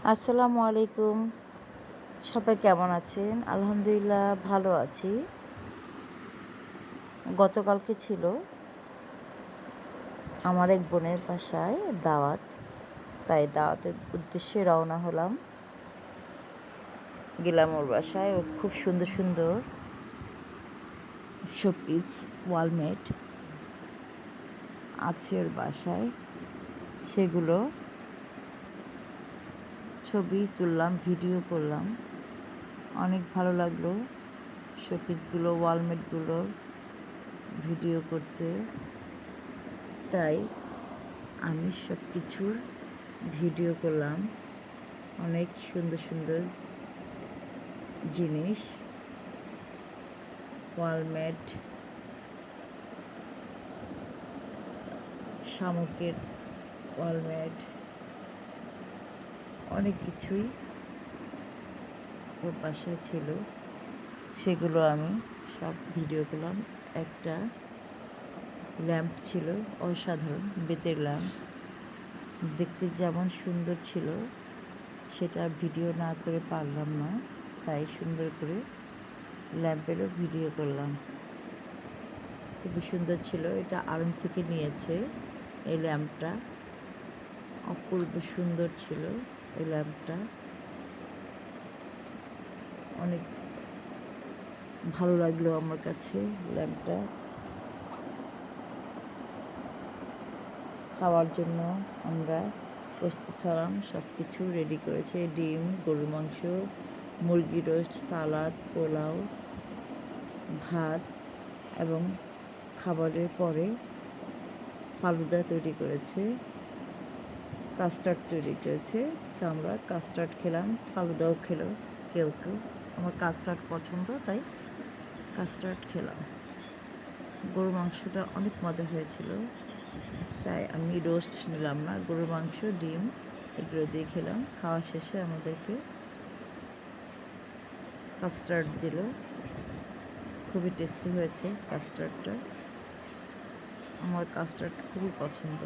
আসসালামু আলাইকুম। সবাই কেমন আছেন? আলহামদুলিল্লাহ ভালো আছি। গতকালকে ছিল আমার এক বোনের বাসায় দাওয়াত। তাই দাওয়াতের উদ্দেশ্যে রওনা হলাম। গেলাম ওর বাসায়। ও খুব সুন্দর সুন্দর শোপিস ওয়ালমেট আছে ওর বাসায়। সেগুলো ছবি তুললাম, ভিডিও করলাম। অনেক ভালো লাগলো শোপিসগুলো, ওয়ালমেটগুলো ভিডিও করতে। তাই আমি সব কিছুর ভিডিও করলাম। অনেক সুন্দর সুন্দর জিনিস, ওয়ালমেট, শামুকের ওয়ালমেট, অনেক কিছুই ওর বাসায় ছিল। সেগুলো আমি সব ভিডিও করলাম। একটা ল্যাম্প ছিল, অসাধারণ বেতের ল্যাম্প, দেখতে যেমন সুন্দর ছিল সেটা ভিডিও না করে পারলাম না, তাই সুন্দর করে ল্যাম্পেরও ভিডিও করলাম। খুবই সুন্দর ছিল। এটা আড়ং থেকে নিয়েছে এই ল্যাম্পটা। অপূর্ব সুন্দর ছিল এই ল্যাম্পটা। অনেক ভালো লাগলো আমার কাছে ল্যাম্পটা। খাওয়ার জন্য আমরা প্রস্তুত হলাম। সব কিছু রেডি করেছে। ডিম, গরুর মাংস, মুরগি রোস্ট, সালাদ, পোলাও, ভাত এবং খাবারের পরে ফালুদা তৈরি করেছে, কাস্টার্ড তৈরি করেছে। তো আমরা কাস্টার্ড খেলাম, ফালুদাও খেলো কেউ কেউ। আমার কাস্টার্ড পছন্দ, তাই কাস্টার্ড খেলাম। গরুর মাংসটা অনেক মজা হয়েছিল, তাই আমি রোস্ট নিলাম না। গরুর মাংস, ডিম এগুলো দিয়ে খেলাম। খাওয়া শেষে আমাদেরকে কাস্টার্ড দিল। খুবই টেস্টি হয়েছে কাস্টার্ডটা। আমার কাস্টার্ড খুবই পছন্দ।